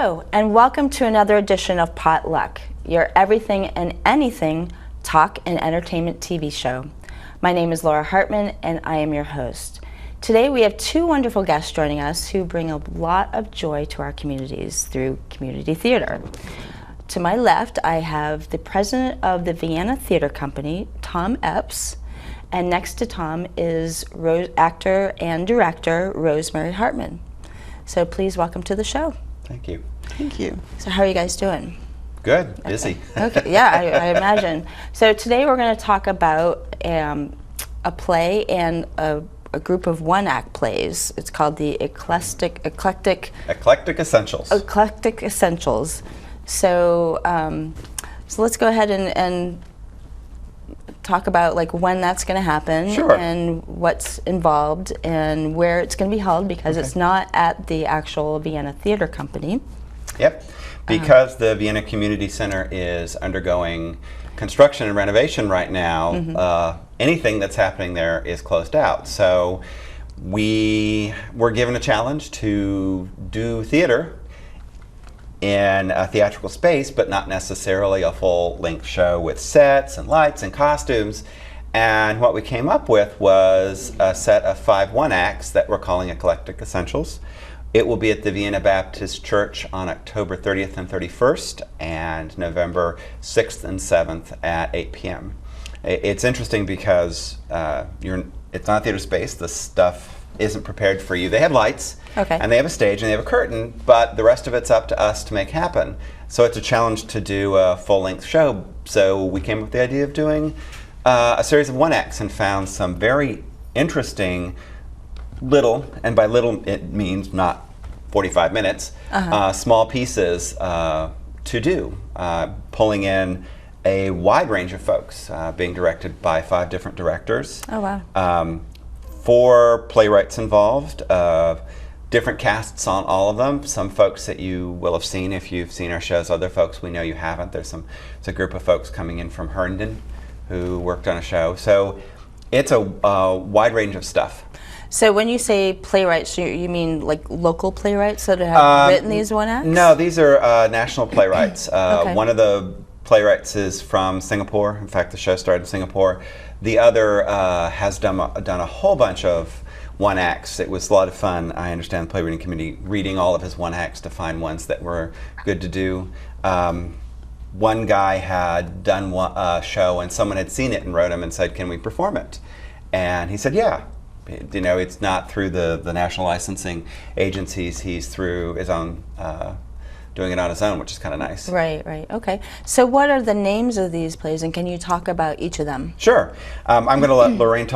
Hello, and welcome to another edition of Potluck, your everything and anything talk and entertainment TV show. My name is Laura Hartman, and I am your host. Today we have two wonderful guests joining us who bring a lot of joy to our communities through community theater. To my left, I have the president of the Vienna Theatre Company, Tom Epps, and next to Tom is actor and director Rosemary Hartman. So please welcome to the show. Thank you. Thank you. So how are you guys doing? Good. Busy. Okay. Yeah, I imagine. So today we're going to talk about a play and a group of one-act plays. It's called the Eclectic Essentials. Eclectic Essentials. So so let's go ahead and talk about like when that's going to happen. Sure. And what's involved and where it's going to be held, because it's not at the actual Vienna Theatre Company. Yep. Because the Vienna Community Center is undergoing construction and renovation right now, anything that's happening there is closed out. So we were given a challenge to do theater in a theatrical space, but not necessarily a full-length show with sets and lights and costumes. And what we came up with was a set of 5 one-acts that we're calling Eclectic Essentials. It will be at the Vienna Baptist Church on October 30th and 31st, and November 6th and 7th at 8 p.m. It's interesting because it's not theater space. The stuff isn't prepared for you. They have lights, and they have a stage, and they have a curtain, but the rest of it's up to us to make happen. So it's a challenge to do a full-length show. So we came up with the idea of doing a series of one-acts and found some very interesting little, and by little it means not 45 minutes, small pieces to do, pulling in a wide range of folks, being directed by 5 different directors. Oh, wow. 4 playwrights involved, different casts on all of them. Some folks that you will have seen if you've seen our shows, other folks we know you haven't. It's a group of folks coming in from Herndon who worked on a show. So it's a wide range of stuff. So when you say playwrights, you mean like local playwrights that have written these one-acts? No, these are national playwrights. One of the playwrights is from Singapore. In fact, the show started in Singapore. The other has done a whole bunch of one-acts. It was a lot of fun. I understand the playwriting committee reading all of his one-acts to find ones that were good to do. One guy had done a show and someone had seen it and wrote him and said, "Can we perform it?" And he said, "Yeah." You know, it's not through the national licensing agencies. He's through his own, doing it on his own, which is kind of nice. Right, right. Okay. So what are the names of these plays, and can you talk about each of them? Sure. I'm going to let Rosemary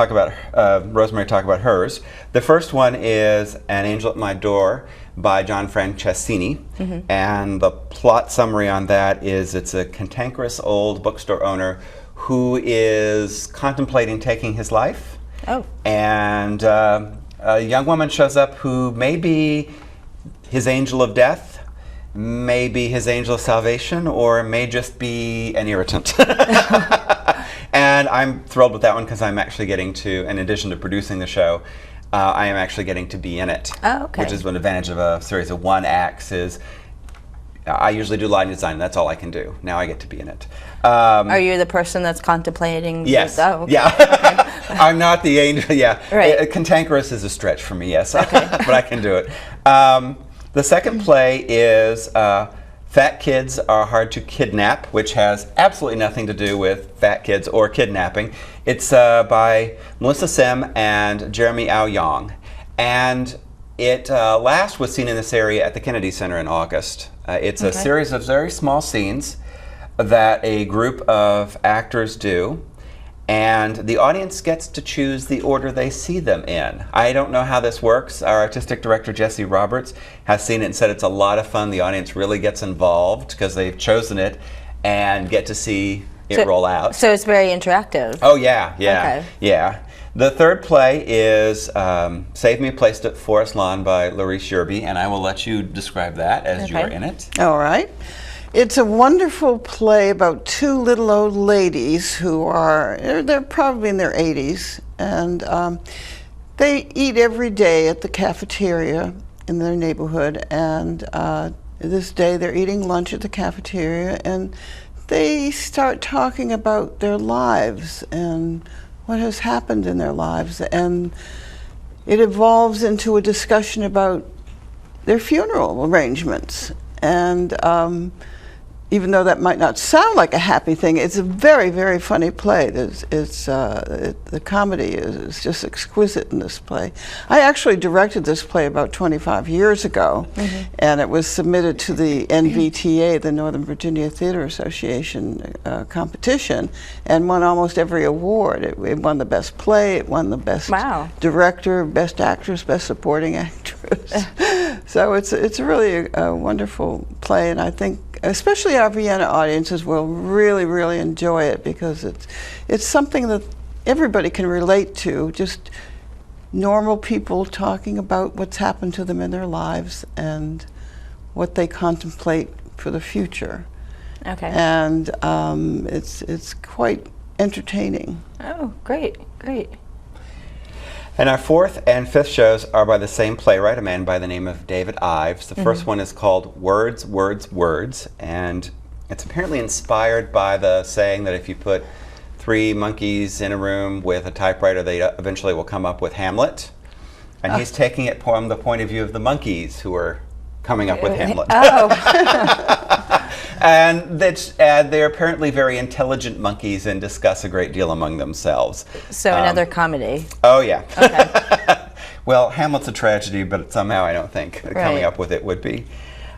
talk about hers. The first one is An Angel at My Door by John Franceschini. And the plot summary on that is it's a cantankerous old bookstore owner who is contemplating taking his life. Oh. And a young woman shows up who may be his angel of death, may be his angel of salvation, or may just be an irritant. And I'm thrilled with that one because I'm actually getting to, in addition to producing the show, I am actually getting to be in it. Oh, okay. Which is one advantage of a series of one-acts is I usually do lighting design, and that's all I can do. Now I get to be in it. Are you the person that's contemplating? Yes. Oh, okay. Yeah. Okay. I'm not the angel. Yeah. Right. Cantankerous is a stretch for me, yes. Okay. But I can do it. The second play is Fat Kids Are Hard to Kidnap, which has absolutely nothing to do with fat kids or kidnapping. It's by Melissa Sim and Jeremy Ao Yong. And it last was seen in this area at the Kennedy Center in August. It's a series of very small scenes that a group of actors do, and the audience gets to choose the order they see them in. I don't know how this works. Our artistic director, Jesse Roberts, has seen it and said it's a lot of fun. The audience really gets involved because they've chosen it and get to see it roll out. So it's very interactive. Oh, yeah, yeah, Okay. yeah. The third play is Save Me a Place at Forest Lawn by Laurice Yerby, and I will let you describe that as you are in it. All right. It's a wonderful play about 2 little old ladies who are, they're probably in their 80s, and they eat every day at the cafeteria in their neighborhood, and this day they're eating lunch at the cafeteria, and they start talking about their lives and what has happened in their lives, and it evolves into a discussion about their funeral arrangements. And even though that might not sound like a happy thing, it's a very, very funny play. The comedy is just exquisite in this play. I actually directed this play about 25 years ago, and it was submitted to the NVTA, the Northern Virginia Theatre Association competition, and won almost every award. It won the best play, it won the best director, best actress, best supporting actress. So it's really a wonderful play, and I think especially our Vienna audiences will really, really enjoy it, because it's something that everybody can relate to, just normal people talking about what's happened to them in their lives and what they contemplate for the future. Okay. And it's quite entertaining. Oh, great, great. And our fourth and fifth shows are by the same playwright, a man by the name of David Ives. The first one is called Words, Words, Words, and it's apparently inspired by the saying that if you put 3 monkeys in a room with a typewriter, they eventually will come up with Hamlet. And he's taking it from the point of view of the monkeys who are coming up with Hamlet. And they're apparently very intelligent monkeys and discuss a great deal among themselves. So another comedy. Oh, yeah. Okay. Well, Hamlet's a tragedy, but somehow I don't think coming up with it would be.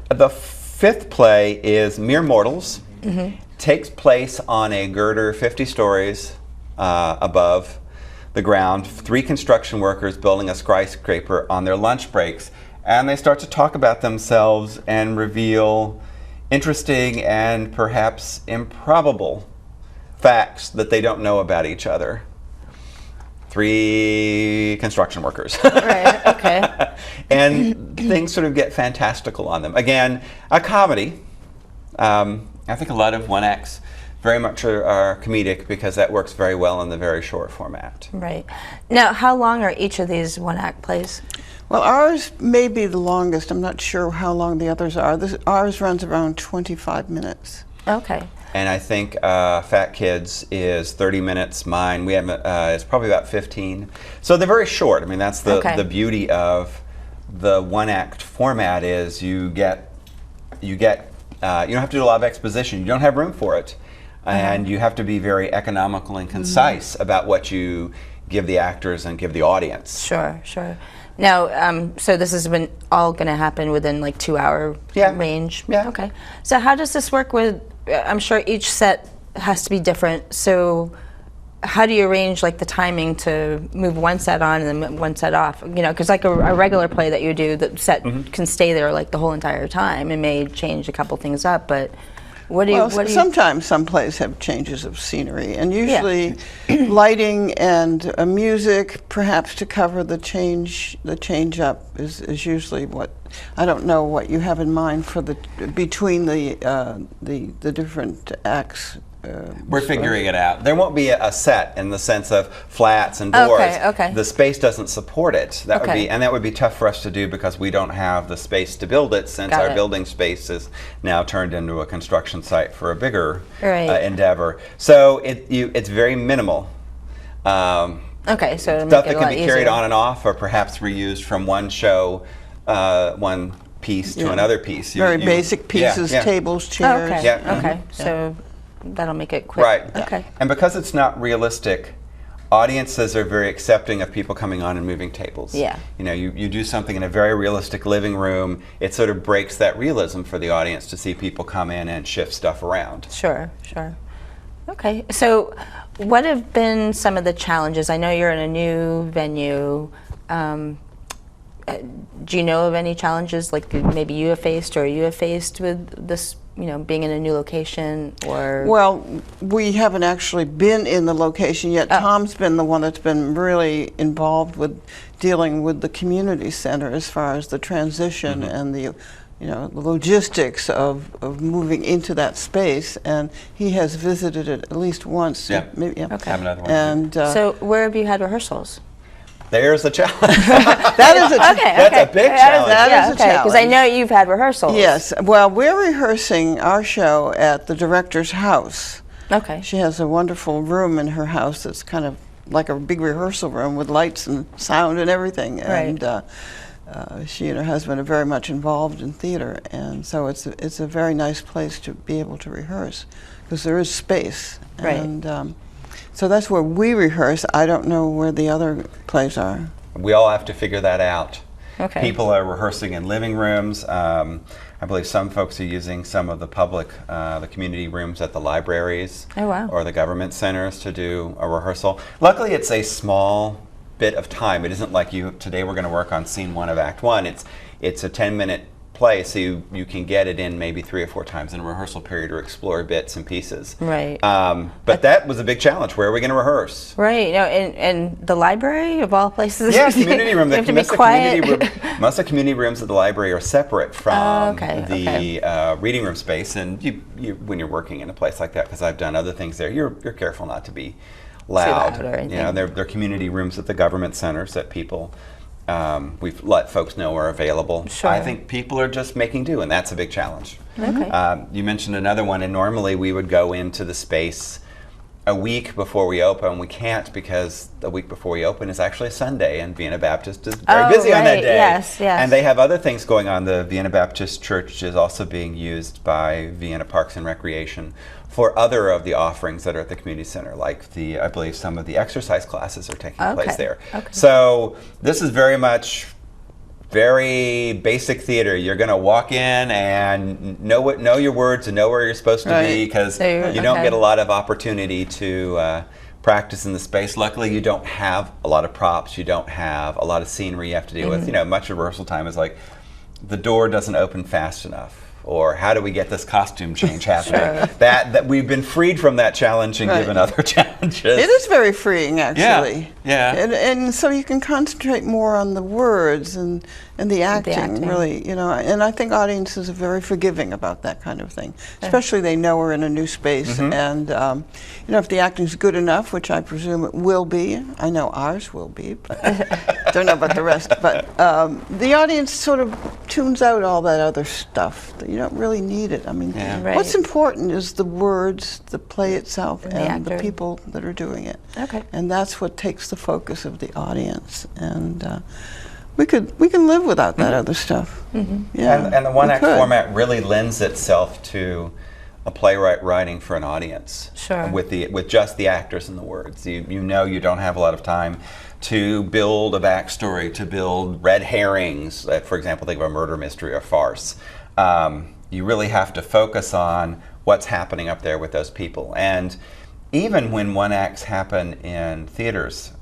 The fifth play is Mere Mortals. Takes place on a girder 50 stories above the ground. 3 construction workers building a skyscraper on their lunch breaks. And they start to talk about themselves and reveal interesting and perhaps improbable facts that they don't know about each other. 3 construction workers. Right, okay. And things sort of get fantastical on them. Again, a comedy. I think a lot of one-acts very much are comedic, because that works very well in the very short format. Right. Now, how long are each of these one-act plays? Well, ours may be the longest. I'm not sure how long the others are. Ours runs around 25 minutes. Okay. And I think Fat Kids is 30 minutes. Mine, we have it's probably about 15. So they're very short. I mean, that's the beauty of the one-act format, is you don't have to do a lot of exposition. You don't have room for it, and you have to be very economical and concise about what you give the actors and give the audience. Sure, sure. Now, so this has been all going to happen within like 2-hour range? Yeah. Okay. So how does this work with, I'm sure each set has to be different, so how do you arrange like the timing to move one set on and then one set off? You know, because like a regular play that you do, the set can stay there like the whole entire time. It may change a couple things up, but what do you... Sometimes some plays have changes of scenery, and usually lighting and music, perhaps to cover the change up, is usually what... I don't know what you have in mind for between the different acts. We're figuring it out. There won't be a set in the sense of flats and doors. Okay. The space doesn't support it. That would be tough for us to do, because we don't have the space to build it, since our building space is now turned into a construction site for a bigger endeavor. So it's very minimal. Okay, so stuff that can be carried on and off, or perhaps reused from one show, one piece to another piece. Very basic pieces, tables, chairs. Okay. So that'll make it quick. Right. Okay. And because it's not realistic, audiences are very accepting of people coming on and moving tables. Yeah. You know, you do something in a very realistic living room, it sort of breaks that realism for the audience to see people come in and shift stuff around. Sure. Okay. So what have been some of the challenges? I know you're in a new venue. Do you know of any challenges, like maybe you have faced with this, you know, being in a new location, or? Well, we haven't actually been in the location yet. Tom's been the one that's been really involved with dealing with the community center as far as the transition and the the logistics of moving into that space, and he has visited it at least once. Yeah. Maybe. Have another one. And so where have you had rehearsals? There's a challenge. That is a That's a big challenge. That is a Because I challenge. know you've had rehearsals. Yes. Well, we're rehearsing our show at the director's house. Okay. She has a wonderful room in her house that's kind of like a big rehearsal room with lights and sound and everything. Right. And she and her husband are very much involved in theater, and so it's a very nice place to be able to rehearse because there is space. Right. And so that's where we rehearse. I don't know where the other plays are. We all have to figure that out. Okay. People are rehearsing in living rooms. I believe some folks are using some of the public, the community rooms at the libraries Oh, wow. or the government centers to do a rehearsal. Luckily, it's a small bit of time. It isn't like today we're going to work on scene 1 of Act 1. It's a 10-minute play, so you can get it in maybe 3 or 4 times in a rehearsal period or explore bits and pieces. Right. But that was a big challenge. Where are we going to rehearse? Right. No, in the library of all places. Yeah, community room. You have to be quiet. Most of the community rooms at the library are separate from Okay, the reading room space. And you, when you're working in a place like that, because I've done other things there, you're careful not to be loud. or anything. You know, they're community rooms at the government centers that people. We've let folks know are available. Sure. I think people are just making do, and that's a big challenge. Okay. You mentioned another one, and normally we would go into the space a week before we open. We can't because the week before we open is actually a Sunday, and Vienna Baptist is very busy on that right. day. Yes, yes. And they have other things going on. The Vienna Baptist Church is also being used by Vienna Parks and Recreation for other of the offerings that are at the community center, like I believe some of the exercise classes are taking place there. Okay. So this is very much very basic theater. You're going to walk in and know your words and know where you're supposed to be, because you don't get a lot of opportunity to practice in the space. Luckily, you don't have a lot of props. You don't have a lot of scenery you have to deal with. You know, much of rehearsal time is like the door doesn't open fast enough, or how do we get this costume change happening? That we've been freed from that challenge and given other challenges. It is very freeing, actually. Yeah. And so you can concentrate more on the words and the acting, really, you know. And I think audiences are very forgiving about that kind of thing. Especially they know we're in a new space, and you know, if the acting's good enough, which I presume it will be. I know ours will be, but don't know about the rest. But the audience sort of tunes out all that other stuff. You don't really need it. I mean, what's important is the words, the play itself, and the people that are doing it. Okay. And that's what takes the focus of the audience. And we can live without that other stuff. Yeah. And the one-act format really lends itself to a playwright writing for an audience. Sure. With just the actors and the words. You know you don't have a lot of time to build a backstory, to build red herrings. For example, think of a murder mystery or farce. You really have to focus on what's happening up there with those people. And even when one acts happen in theaters,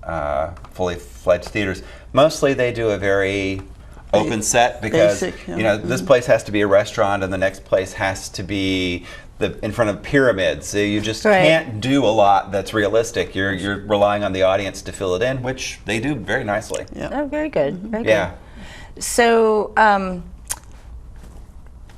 fully fledged theaters, mostly they do a very open set, because you know, this place has to be a restaurant and the next place has to be in front of pyramids. So you just can't do a lot that's realistic. You're relying on the audience to fill it in, which they do very nicely. Oh, very good. Very good. So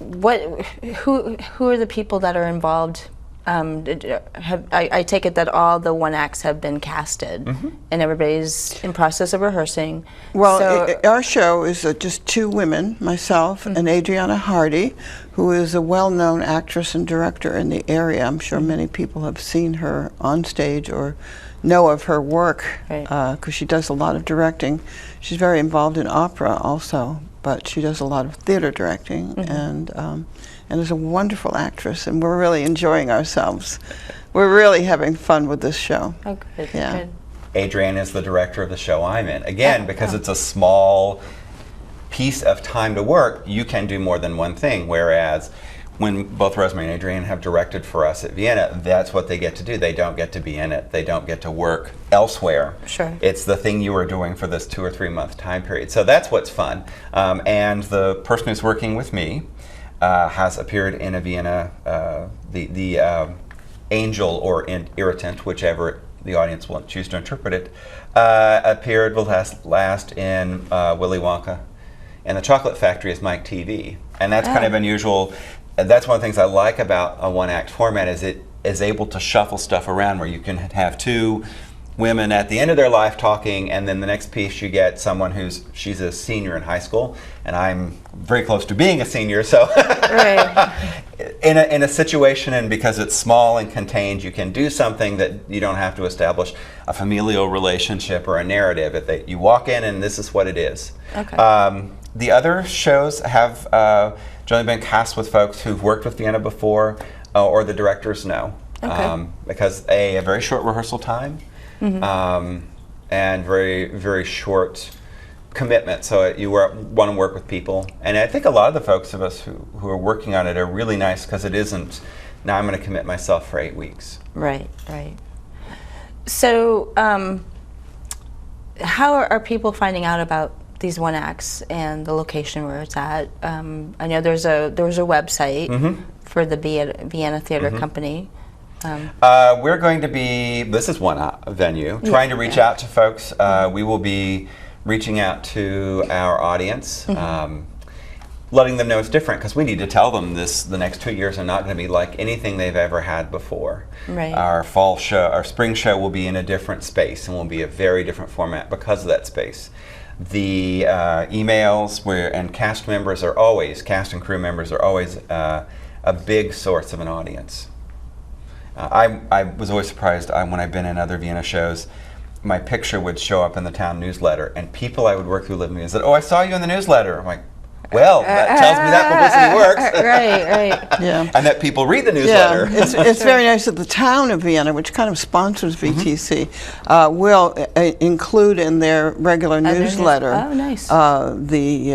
who are the people that are involved? I take it that all the one acts have been casted, and everybody's in process of rehearsing. Well, our show is just 2 women, myself and Adriana Hardy, who is a well-known actress and director in the area. I'm sure many people have seen her on stage or know of her work, because she does a lot of directing. She's very involved in opera also, but she does a lot of theater directing, and is a wonderful actress, and we're really enjoying ourselves. We're really having fun with this show. Oh, good. Yeah. Good. Adrienne is the director of the show I'm in. Again, because it's a small piece of time to work, you can do more than one thing, whereas when both Rosemary and Adrienne have directed for us at Vienna, that's what they get to do. They don't get to be in it. They don't get to work elsewhere. Sure. It's the thing you are doing for this 2 or 3 month time period. So that's what's fun. And the person who's working with me has appeared in a Vienna, the angel or irritant, whichever the audience will choose to interpret it, appeared last in Willy Wonka. And the Chocolate Factory is Mike TV. And that's kind of unusual. And that's one of the things I like about a one-act format, is it is able to shuffle stuff around, where you can have 2 women at the end of their life talking, and then the next piece you get someone she's a senior in high school, and I'm very close to being a senior, so Right. in a situation, and because it's small and contained, you can do something that you don't have to establish a familial relationship or a narrative. That you walk in and this is what it is. Okay. The other shows have generally been cast with folks who've worked with Vienna before, or the directors know. Okay. Because a very short rehearsal time, and very, very short commitment. So you want to work with people. And I think a lot of the folks of us who are working on it are really nice, because it isn't, now I'm going to commit myself for 8 weeks. Right, right. So how are people finding out about these one acts and the location where it's at? I know there's a website for the Vienna Theatre Company. We're going to be, this is one venue, trying to reach out to folks. We will be reaching out to our audience, letting them know it's different, because we need to tell them the next 2 years are not going to be like anything they've ever had before. Right. Our fall show, our spring show will be in a different space and will be a very different format because of that space. The emails and cast and crew members are always a big source of an audience. I was always surprised when I've been in other Vienna shows, my picture would show up in the town newsletter, and people I would work who lived with me said, "Oh, I saw you in the newsletter." I'm like, well, that tells me that publicity works. Right. Yeah. And that people read the newsletter. Yeah, it's very nice that the town of Vienna, which kind of sponsors VTC, will include in their regular newsletter the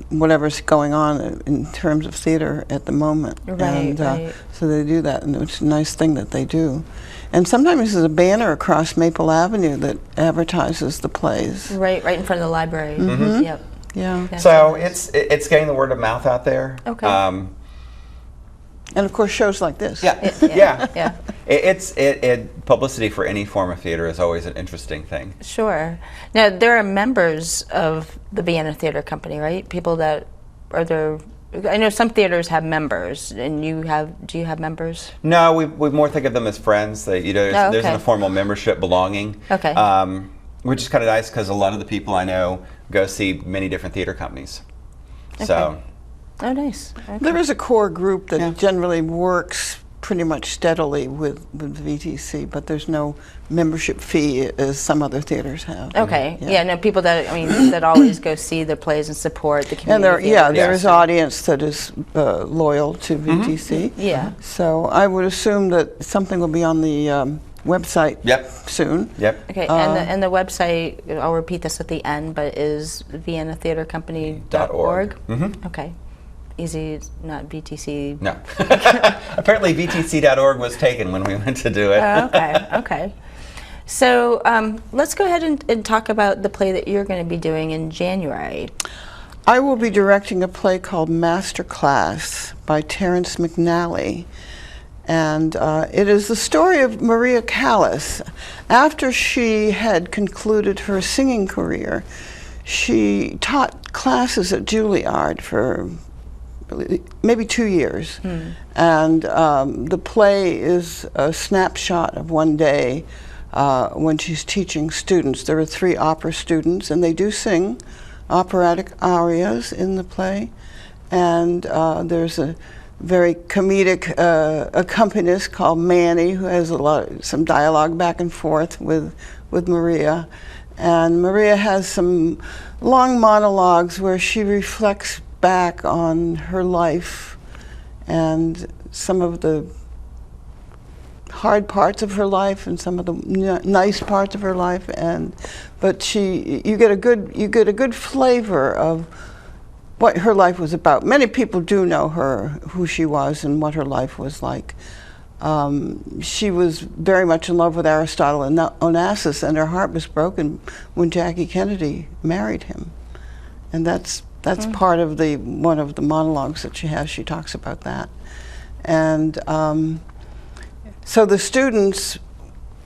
whatever's going on in terms of theater at the moment. Right, right. So they do that, and it's a nice thing that they do. And sometimes there's a banner across Maple Avenue that advertises the plays. Right in front of the library. Yep. Yeah. That's So nice. it's getting the word of mouth out there. Okay. And of course, shows like this. Yeah. Publicity for any form of theater is always an interesting thing. Sure. Now, there are members of the Vienna Theatre Company, right? People that are there. I know some theaters have members, and do you have members? No, we more think of them as friends. There's a formal membership belonging. Okay. Which is kind of nice, because a lot of the people I know go see many different theater companies. Okay. So. Oh, nice. Okay. There is a core group that generally works pretty much steadily with VTC, but there's no membership fee as some other theaters have. Okay. Yeah. No, people that always go see the plays and support the community. And there is audience that is loyal to VTC. Yeah. So I would assume that something will be on the website soon. Yep. Okay, and the website, I'll repeat this at the end, but is viennatheatrecompany.org? Okay. Easy, it's not VTC. No. Apparently VTC.org was taken when we went to do it. Okay. So let's go ahead and talk about the play that you're going to be doing in January. I will be directing a play called Master Class by Terrence McNally. And it is the story of Maria Callas. After she had concluded her singing career, she taught classes at Juilliard for maybe 2 years. And the play is a snapshot of one day when she's teaching students. There are 3 opera students, and they do sing operatic arias in the play. And there's a very comedic accompanist called Manny, who has some dialogue back and forth with Maria. And Maria has some long monologues where she reflects back on her life and some of the hard parts of her life and some of the nice parts of her life. But you get a good flavor of what her life was about. Many people do know who she was and what her life was like. She was very much in love with Aristotle and Onassis, and her heart was broken when Jackie Kennedy married him. And that's part of one of the monologues that she has. She talks about that. And so the students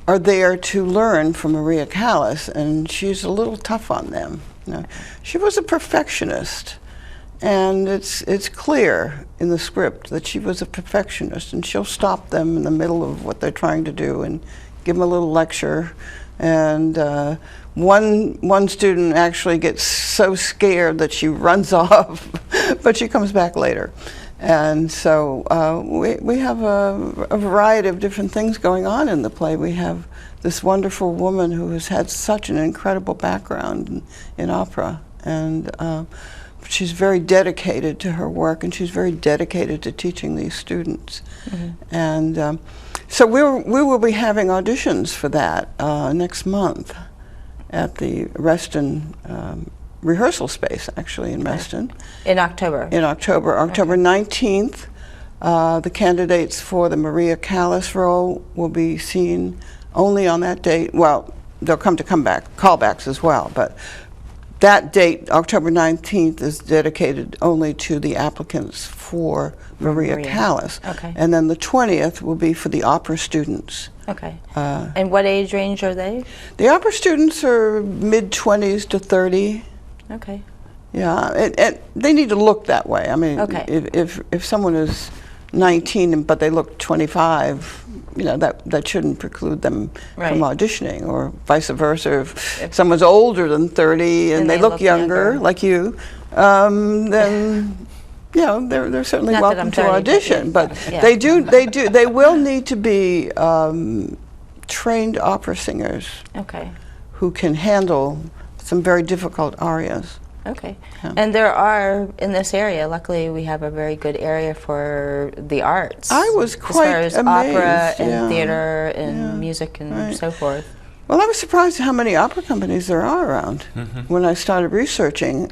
are there to learn from Maria Callas, and she's a little tough on them. She was a perfectionist. And it's clear in the script that she was a perfectionist, and she'll stop them in the middle of what they're trying to do and give them a little lecture And one student actually gets so scared that she runs off, but she comes back later. And so we have a variety of different things going on in the play. We have this wonderful woman who has had such an incredible background in opera, and she's very dedicated to her work, and she's very dedicated to teaching these students. And so we will be having auditions for that next month at the Reston rehearsal space, actually, in Reston. In October? In October. October 19th, the candidates for the Maria Callas role will be seen only on that date. Well, they'll come back, callbacks as well, but that date, October 19th, is dedicated only to the applicants for Maria Callas. Okay. And then the 20th will be for the opera students. Okay. And what age range are they? The opera students are mid-20s to 30. Okay. Yeah, and they need to look that way. I mean, Okay. if someone is 19 but they look 25, you know, that shouldn't preclude them from auditioning, or vice versa. If someone's older than 30 and they look younger, like you, then you know they're certainly welcome to audition. But they will need to be trained opera singers. Okay. Who can handle some very difficult arias. Okay. Yeah. And there are, in this area, luckily we have a very good area for the arts. I was quite amazed. As far as opera and theater and music and so forth. Well, I was surprised at how many opera companies there are around. When I started researching,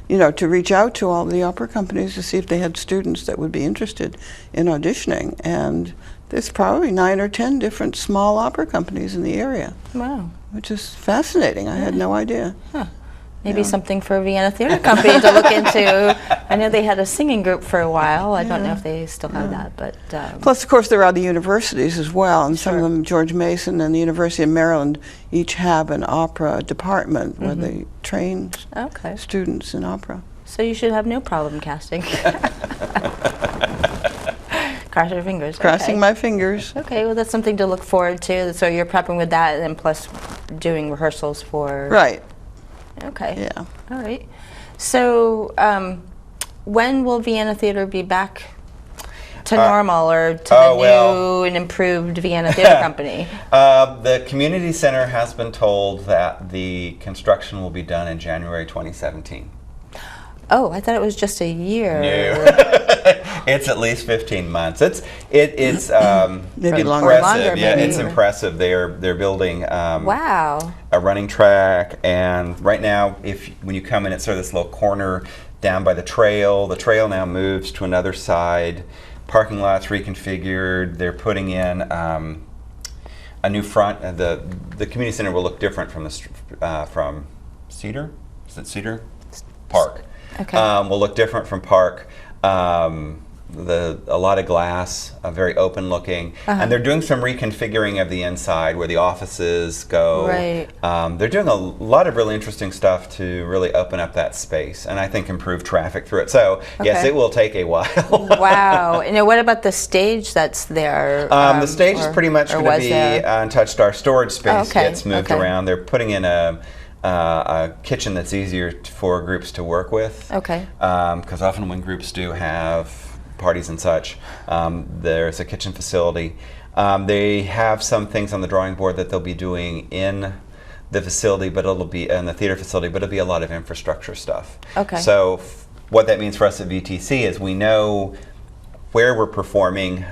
you know, to reach out to all the opera companies to see if they had students that would be interested in auditioning. And there's probably 9 or 10 different small opera companies in the area. Wow. Which is fascinating. I had no idea. Huh. Maybe something for Vienna Theatre Company to look into. I know they had a singing group for a while. I don't know if they still have that, but plus, of course, there are the universities as well, and some of them, George Mason and the University of Maryland, each have an opera department where they train students in opera. So you should have no problem casting. Cross your fingers. Crossing my fingers. Okay, well, that's something to look forward to. So you're prepping with that, and then plus doing rehearsals for. Right. Okay. Yeah. All right. So when will Vienna Theatre be back to normal, or to the new and improved Vienna Theatre Company? The community center has been told that the construction will be done in January 2017. Oh, I thought it was just a year. No. It's at least 15 months. It's maybe impressive. Longer, yeah, maybe. It's impressive. They're building wow. a running track, and right now, when you come in, it's sort of this little corner down by the trail. The trail now moves to another side. Parking lot's reconfigured. They're putting in a new front. The community center will look different from Cedar. Is it Cedar? Park. Okay. Will look different from Park. A lot of glass, very open looking, and they're doing some reconfiguring of the inside where the offices go. Right. They're doing a lot of really interesting stuff to really open up that space, and I think improve traffic through it. So yes, it will take a while. Wow. And what about the stage that's there? The stage is pretty much going to be untouched. Our storage space gets moved around. They're putting in a kitchen that's easier for groups to work with. Okay. Because often when groups do have parties and such, there's a kitchen facility. They have some things on the drawing board that they'll be doing in the facility, but it'll be in the theater facility, but it'll be a lot of infrastructure stuff. Okay. So what that means for us at VTC is we know where we're performing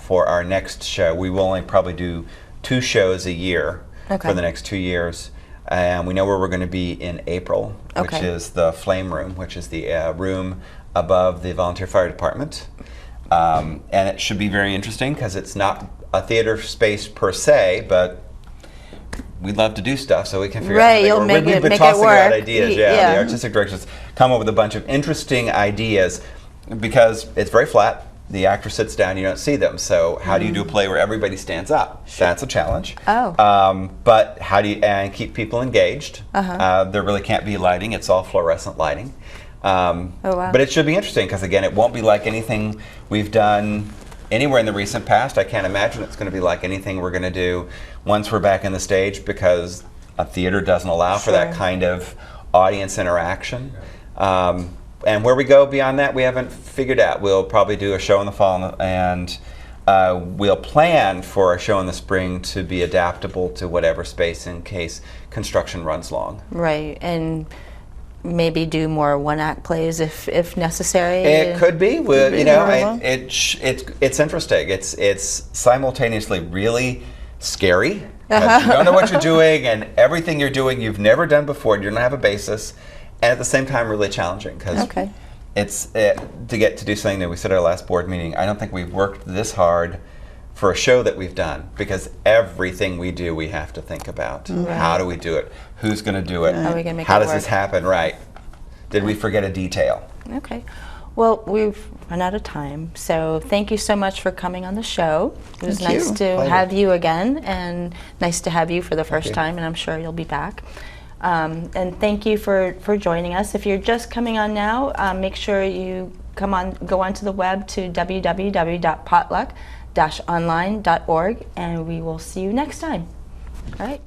for our next show. We will only probably do 2 shows a year for the next 2 years. And we know where we're going to be in April, which is the Flame Room, which is the room above the Volunteer Fire Department. And it should be very interesting because it's not a theater space per se, but we'd love to do stuff so we can figure out how we've been tossing out ideas. The artistic directors come up with a bunch of interesting ideas because it's very flat. The actor sits down, you don't see them. So how do you do a play where everybody stands up? That's a challenge. But how do you keep people engaged? There really can't be lighting. It's all fluorescent lighting. But it should be interesting because, again, it won't be like anything we've done anywhere in the recent past. I can't imagine it's going to be like anything we're going to do once we're back in the stage, because a theater doesn't allow for that kind of audience interaction. And where we go beyond that, we haven't figured out. We'll probably do a show in the fall, and we'll plan for a show in the spring to be adaptable to whatever space in case construction runs long. Right, and maybe do more one-act plays if necessary. It could be. You know, it's interesting. It's simultaneously really scary. You don't know what you're doing, and everything you're doing you've never done before. You don't have a basis, and at the same time really challenging, because it's to get to do something that we said at our last board meeting. I don't think we've worked this hard for a show that we've done, because everything we do we have to think about. How do we do it? Who's going to do it? How are we going to make How it does work? this happen? Right? Did we forget a detail? Okay. Well, we've run out of time, so thank you so much for coming on the show. It was nice to have you again, and nice to have you for the first time, and I'm sure you'll be back. And thank you for joining us. If you're just coming on now, make sure you go onto the web to www.potluck-online.org, and we will see you next time. All right.